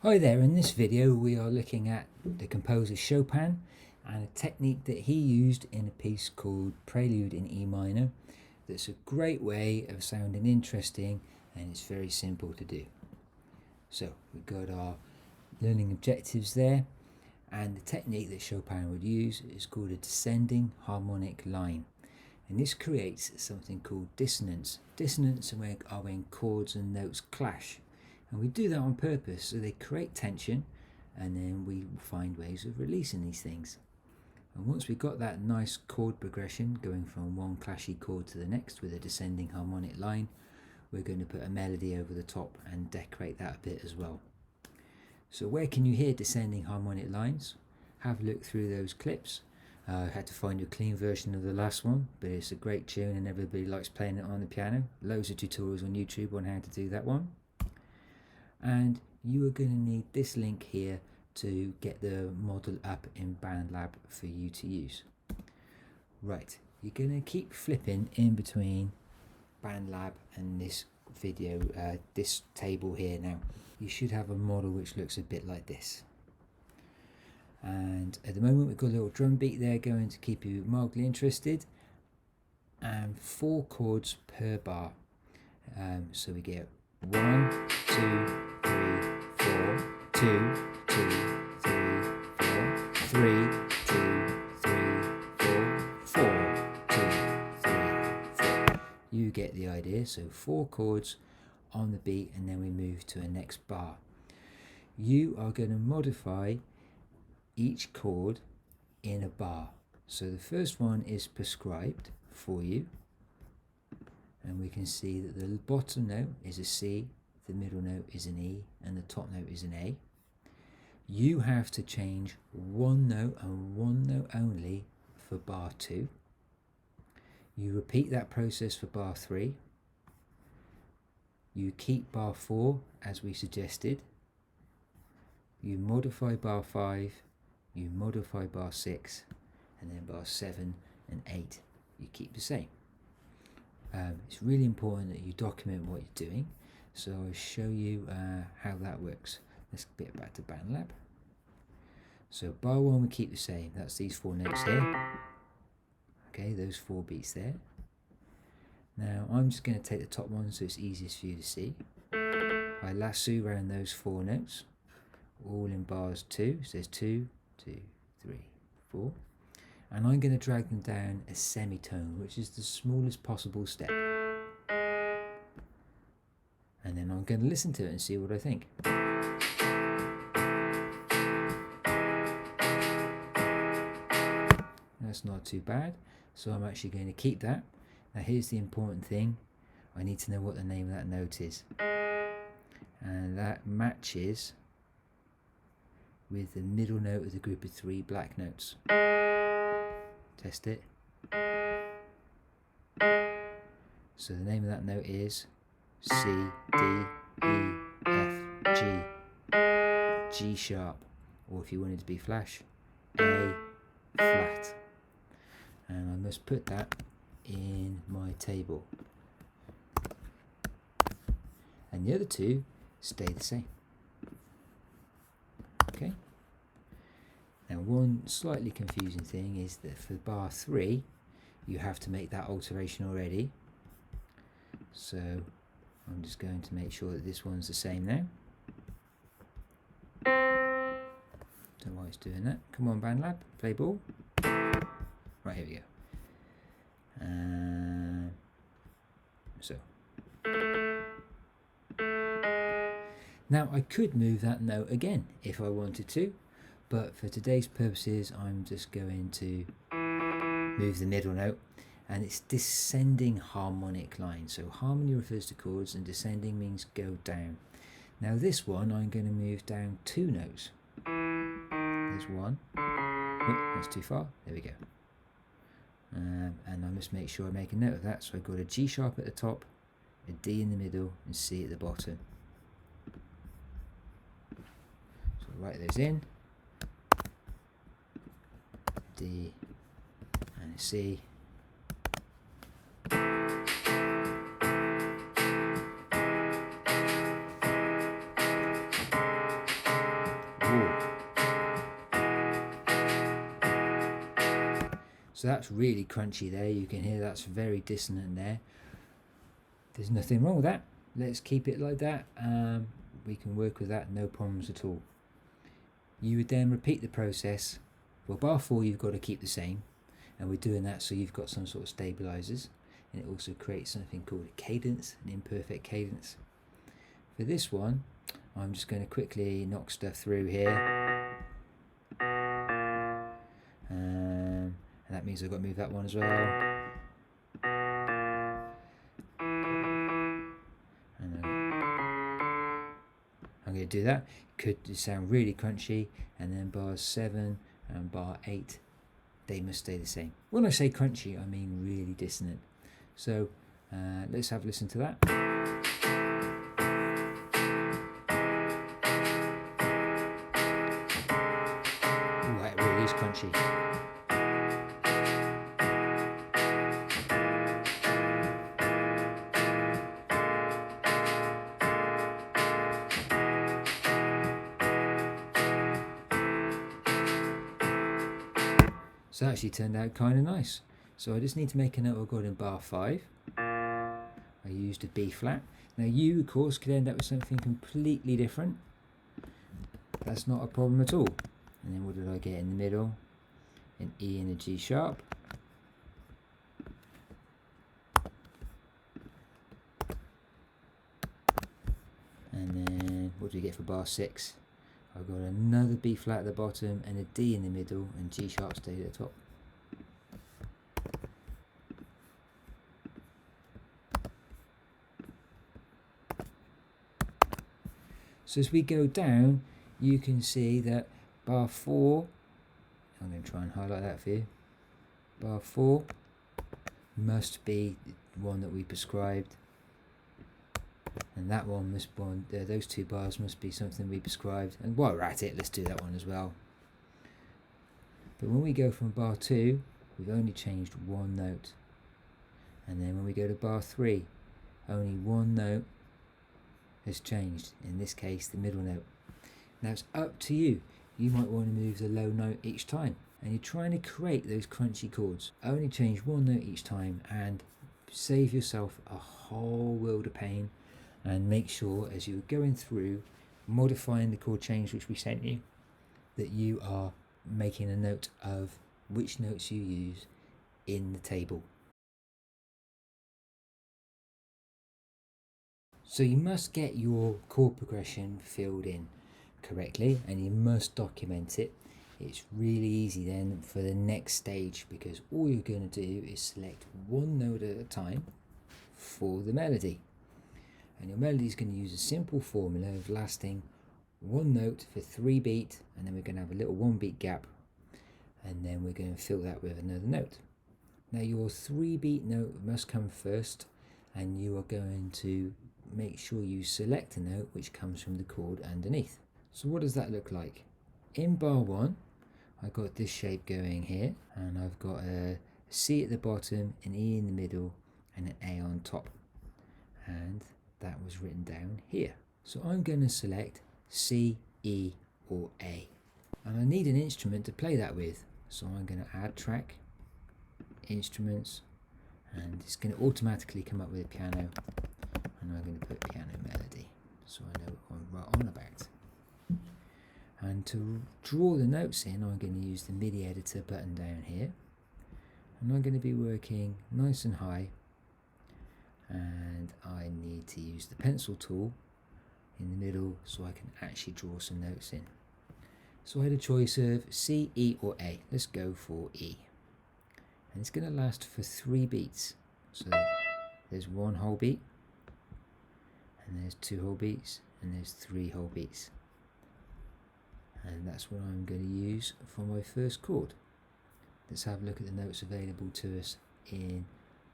Hi there, in this video we are looking at the composer Chopin and a technique that he used in a piece called Prelude in E minor that's a great way of sounding interesting and it's very simple to do. So we've got our learning objectives there, and the technique that Chopin would use is called a descending harmonic line, and this creates something called dissonance. Dissonance are when chords and notes clash. And we do that on purpose, so they create tension, and then we find ways of releasing these things. And once we've got that nice chord progression going from one clashy chord to the next with a descending harmonic line, we're going to put a melody over the top and decorate that a bit as well. So where can you hear descending harmonic lines? Have a look through those clips. I had to find a clean version of the last one, but it's a great tune and everybody likes playing it on the piano. Loads of tutorials on YouTube on how to do that one. And you are going to need this link here to get the model up in BandLab for you to use. Right, you're going to keep flipping in between BandLab and this video, this table here. Now you should have a model which looks a bit like this, and at the moment we've got a little drum beat there going to keep you mildly interested, and 4 chords per bar. So we get 1, 2, 3, 4, 2, 2, 3, 4, 3, 2, 3, 4, 4, 2, 3, 4. You get the idea. So 4 chords on the beat, and then we move to a next bar. You are going to modify each chord in a bar. So the first one is prescribed for you, and we can see that the bottom note is a C, the middle note is an E, and the top note is an A. You have to change one note and one note only for bar 2. You repeat that process for bar 3. You keep bar 4 as we suggested. You modify bar 5, you modify bar 6, and then bar 7 and 8 you keep the same. It's really important that you document what you're doing, so I'll show you how that works. Let's get back to BandLab. So bar 1 we keep the same, that's these 4 notes here. Okay, those 4 beats there. Now I'm just going to take the top one so it's easiest for you to see. I lasso around those 4 notes, all in bars 2, so there's 2, 2, 3, 4. And I'm going to drag them down a semitone, which is the smallest possible step. And then I'm going to listen to it and see what I think. That's not too bad, so I'm actually going to keep that. Now here's the important thing, I need to know what the name of that note is. And that matches with the middle note of the group of 3 black notes. Test it. So the name of that note is C, D, E, F, G, G sharp, or if you wanted to be flash, A flat. And I must put that in my table. And the other 2 stay the same. Okay. Now one slightly confusing thing is that for bar 3 you have to make that alteration already. So I'm just going to make sure that this one's the same now. Don't know why it's doing that. Come on BandLab, play ball. Right, here we go. So now I could move that note again if I wanted to, but for today's purposes I'm just going to move the middle note, and it's descending harmonic line. So harmony refers to chords and descending means go down. Now this one I'm going to move down 2 notes. There's 1. Oh, that's too far. There we go. And I must make sure I make a note of that. So I've got a G sharp at the top, a D in the middle, and C at the bottom. So write those in. D and a C. So that's really crunchy there. You can hear that's very dissonant there. There's nothing wrong with that. Let's keep it like that. We can work with that, no problems at all. You would then repeat the process. Well, bar 4 you've got to keep the same, and we're doing that so you've got some sort of stabilizers, and it also creates something called a cadence, an imperfect cadence. For this one, I'm just going to quickly knock stuff through here, and that means I've got to move that one as well. And I'm going to do that. Could sound really crunchy, and then bars 7 and bar 8, they must stay the same. When I say crunchy, I mean really dissonant. So let's have a listen to that. Ooh, that really is crunchy. So that actually turned out kind of nice. So I just need to make a note I've got in bar 5. I used a B flat. Now you, of course, could end up with something completely different. That's not a problem at all. And then what did I get in the middle? An E and a G sharp. And then what do we get for bar 6? I've got another B flat at the bottom and a D in the middle, and G sharp stayed at the top. So as we go down, you can see that bar 4, I'm going to try and highlight that for you, bar 4 must be the one that we prescribed, and that one must be, those two bars must be something we prescribed, and while we're at it, let's do that one as well. But when we go from bar 2, we've only changed one note, and then when we go to bar 3, only one note has changed, in this case the middle note. Now it's up to you. You might want to move the low note each time, and you're trying to create those crunchy chords. Only change one note each time and save yourself a whole world of pain, and make sure as you're going through modifying the chord change which we sent you that you are making a note of which notes you use in the table. So you must get your chord progression filled in correctly, and you must document it. It's really easy then for the next stage, because all you're going to do is select one note at a time for the melody. And your melody is going to use a simple formula of lasting one note for 3 beats, and then we're going to have a little 1 beat gap, and then we're going to fill that with another note. Now your 3 beat note must come first, and you are going to make sure you select a note which comes from the chord underneath. So what does that look like? In bar 1, I've got this shape going here, and I've got a C at the bottom, an E in the middle, and an A on top. And that was written down here. So I'm going to select C, E, or A. And I need an instrument to play that with. So I'm going to add track, instruments, and it's going to automatically come up with a piano. And I'm going to put piano melody, so I know what I'm right on about. And to draw the notes in, I'm going to use the MIDI editor button down here, and I'm going to be working nice and high, and I need to use the pencil tool in the middle so I can actually draw some notes in. So I had a choice of C, E, or A. Let's go for E, and it's going to last for 3 beats. So there's 1 whole beat, and there's 2 whole beats, and there's 3 whole beats. And that's what I'm going to use for my first chord. Let's have a look at the notes available to us in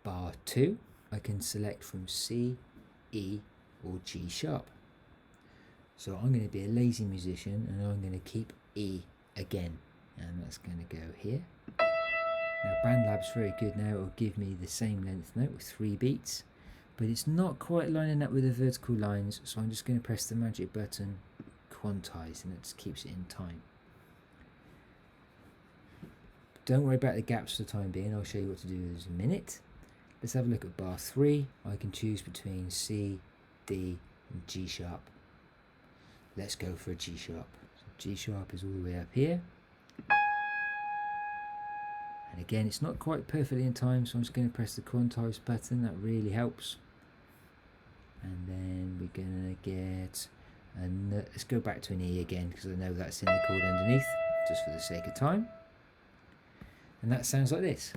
bar 2. I can select from C, E, or G sharp. So I'm going to be a lazy musician, and I'm going to keep E again, and that's going to go here. Now BandLab's very good now, it'll give me the same length note with 3 beats, but it's not quite lining up with the vertical lines, so I'm just going to press the magic button, Quantize, and it just keeps it in time. don't worry about the gaps for the time being. I'll show you what to do in a minute. Let's have a look at bar 3. I can choose between C, D and G sharp. Let's go for a G sharp. So G sharp is all the way up here. And again, it's not quite perfectly in time, so I'm just going to press the quantize button. That really helps. And then we're going to get, let's go back to an E again, because I know that's in the chord underneath, just for the sake of time. And that sounds like this.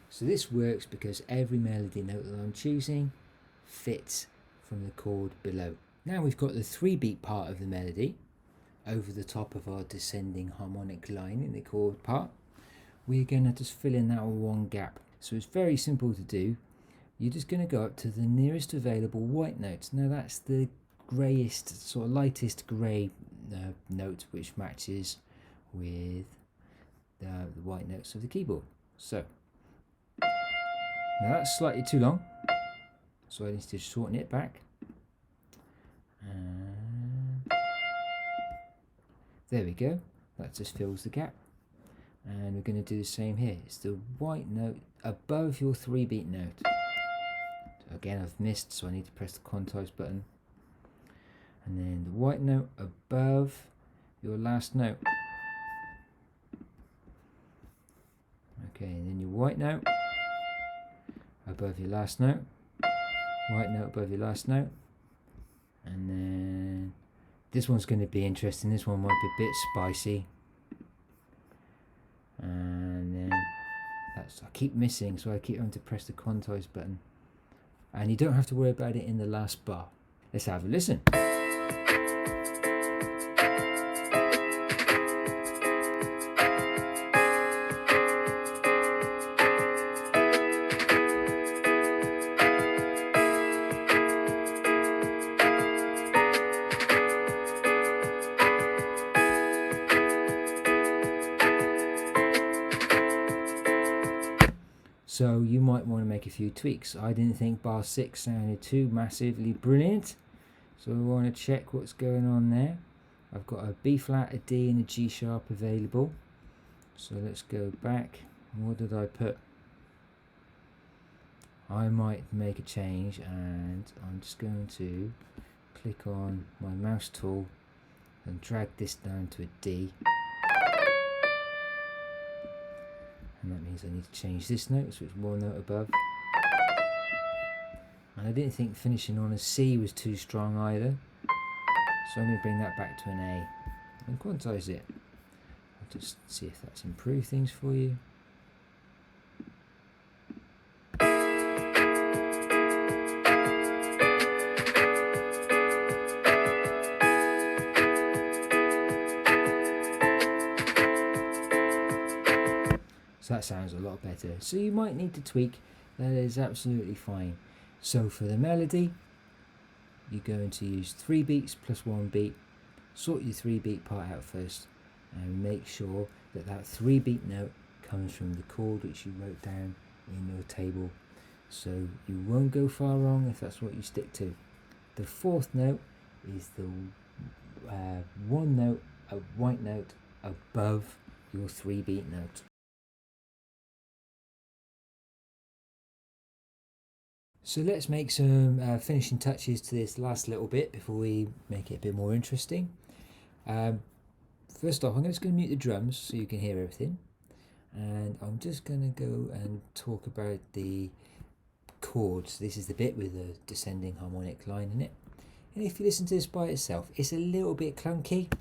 So this works because every melody note that I'm choosing fits from the chord below. Now we've got the 3-beat part of the melody over the top of our descending harmonic line in the chord part. We're going to just fill in that one gap. So it's very simple to do. You're just going to go up to the nearest available white note. Now that's the greyest, sort of lightest grey note, which matches with the white notes of the keyboard. So now that's slightly too long, so I need to shorten it back. And there we go, that just fills the gap. And we're going to do the same here. It's the white note above your 3-beat note. So again, I've missed, so I need to press the quantize button. And then the white note above your last note. Okay, and then your white note above your last note, white note above your last note, and then this one's going to be interesting. This one might be a bit spicy, and then that's, I keep missing, so I keep having to press the quantize button, and you don't have to worry about it in the last bar. Let's have a listen. So you might want to make a few tweaks. I didn't think bar 6 sounded too massively brilliant, so we want to check what's going on there. I've got a B flat, a D and a G sharp available. So let's go back. What did I put? I might make a change, and I'm just going to click on my mouse tool and drag this down to a D. And that means I need to change this note, so it's one note above. And I didn't think finishing on a C was too strong either, so I'm going to bring that back to an A and quantize it. I'll just see if that's improved things for you. So that sounds a lot better. So you might need to tweak. That is absolutely fine. So for the melody, you're going to use 3 beats plus 1 beat. Sort your 3-beat part out first, and make sure that that 3-beat note comes from the chord which you wrote down in your table. So you won't go far wrong if that's what you stick to. The 4th note is the one note, a white note above your 3-beat note. So let's make some finishing touches to this last little bit before we make it a bit more interesting. First off, I'm just going to mute the drums so you can hear everything. And I'm just going to go and talk about the chords. This is the bit with the descending harmonic line in it. And if you listen to this by itself, it's a little bit clunky.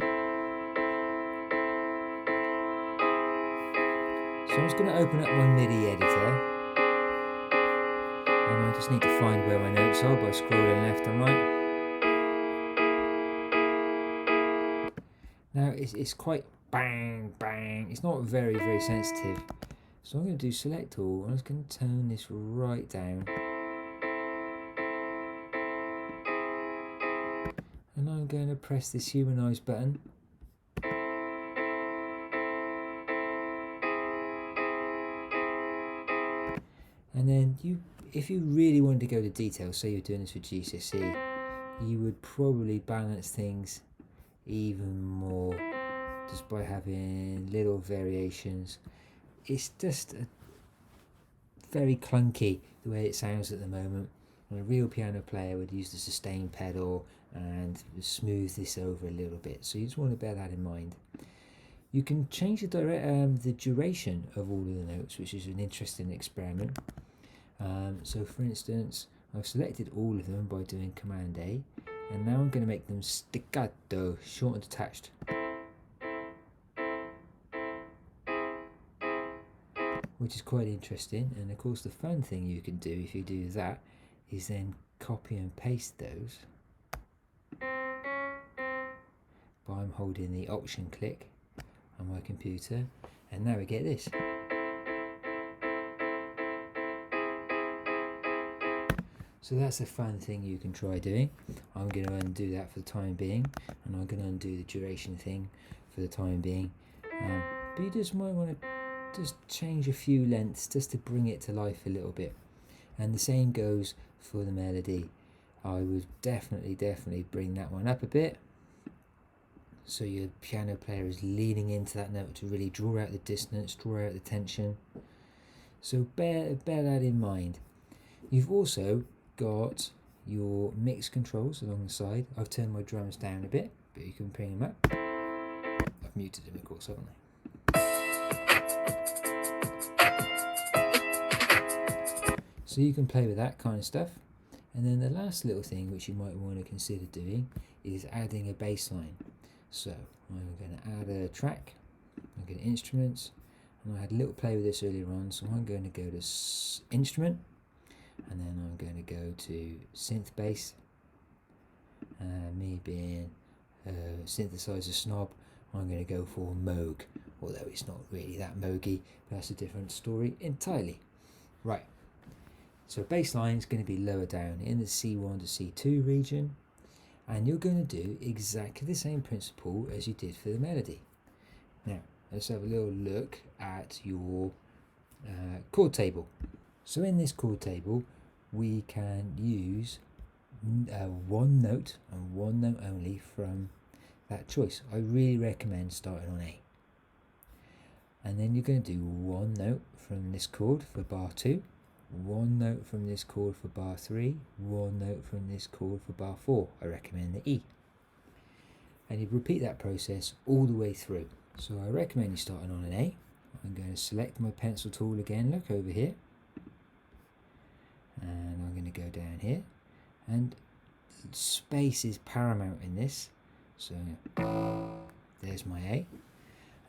So I'm just going to open up my MIDI editor. And I just need to find where my notes are by scrolling left and right. Now it's quite bang, bang. It's not very, very sensitive. So I'm going to do select all. I'm just going to turn this right down. And I'm going to press this humanize button. And then if you really wanted to go to detail, say you're doing this for GCSE, you would probably balance things even more just by having little variations. It's just very clunky the way it sounds at the moment. And a real piano player would use the sustain pedal and smooth this over a little bit, so you just want to bear that in mind. You can change the duration of all of the notes, which is an interesting experiment. So for instance, I've selected all of them by doing Command A, and now I'm going to make them staccato, short and detached. Which is quite interesting, and of course the fun thing you can do if you do that is then copy and paste those by I'm holding the Option click on my computer, and now we get this. So that's a fun thing you can try doing. I'm going to undo that for the time being, and I'm going to undo the duration thing for the time being. But you just might want to just change a few lengths just to bring it to life a little bit. And the same goes for the melody. I would definitely bring that one up a bit, so your piano player is leaning into that note to really draw out the dissonance, draw out the tension. So bear that in mind. You've also got your mix controls along the side. I've turned my drums down a bit, but you can bring them up. I've muted them, of course, haven't I? So you can play with that kind of stuff. And then the last little thing which you might want to consider doing is adding a bass line. So I'm going to add a track, I'm going to instruments, and I had a little play with this earlier on, so I'm going to go to instrument, and then I'm going to go to synth bass. Me being a synthesizer snob, I'm going to go for Moog, although it's not really that Moogy, but that's a different story entirely. Right, so bass line is going to be lower down in the C1 to C2 region, and you're going to do exactly the same principle as you did for the melody. Now, let's have a little look at your chord table. So in this chord table, we can use one note and one note only from that choice. I really recommend starting on A. And then you're going to do one note from this chord for bar 2, one note from this chord for bar 3, one note from this chord for bar 4. I recommend the E. And you repeat that process all the way through. So I recommend you starting on an A. I'm going to select my pencil tool again, look over here, and I'm going to go down here, and space is paramount in this, so there's my A,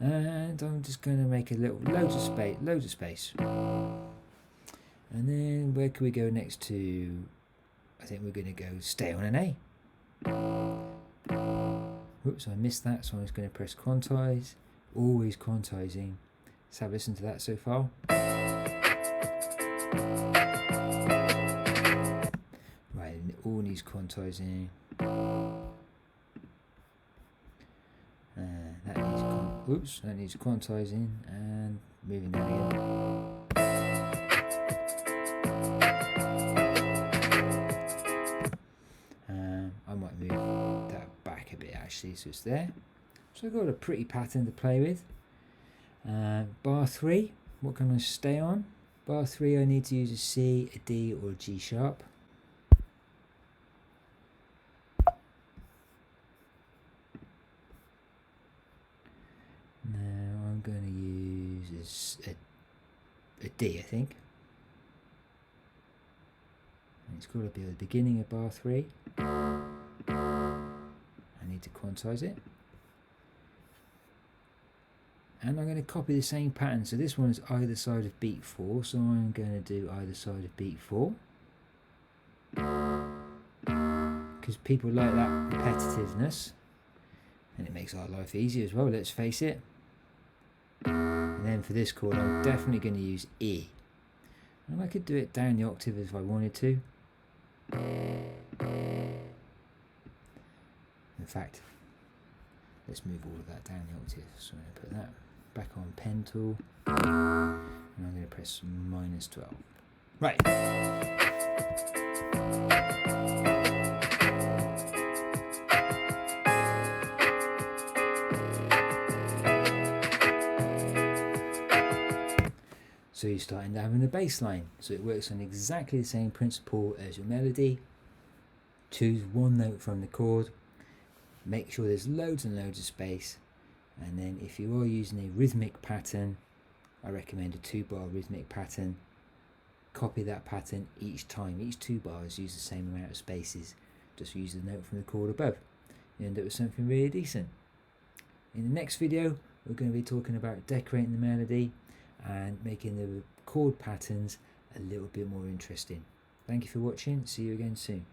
and I'm just going to make a little loads of space, and then where can we go next to? I think we're going to go stay on an A. Whoops, I missed that, so I'm just going to press quantize. Always quantizing. Let's have a listen to that so far. Right, and it all needs quantizing. That needs quantizing, and moving down again. I might move that back a bit actually, so it's there. So I've got a pretty pattern to play with. Bar 3, what can I stay on? Bar 3, I need to use a C, a D, or a G sharp. Now I'm going to use a D, I think. And it's got to be at the beginning of bar 3. I need to quantize it. And I'm going to copy the same pattern. So this one is either side of beat 4, so I'm going to do either side of beat 4. Because people like that repetitiveness, and it makes our life easier as well, let's face it. And then for this chord, I'm definitely going to use E. And I could do it down the octave if I wanted to. In fact, let's move all of that down the octave. So I'm going to put that back on pen tool, and I'm going to press -12. Right. So you're starting to have a bass line. So it works on exactly the same principle as your melody. Choose one note from the chord, make sure there's loads and loads of space, and then if you are using a rhythmic pattern, I recommend a 2-bar rhythmic pattern. Copy that pattern each time. Each 2 bars use the same amount of spaces. Just use the note from the chord above. You end up with something really decent. In the next video, we're going to be talking about decorating the melody and making the chord patterns a little bit more interesting. Thank you for watching. See you again soon.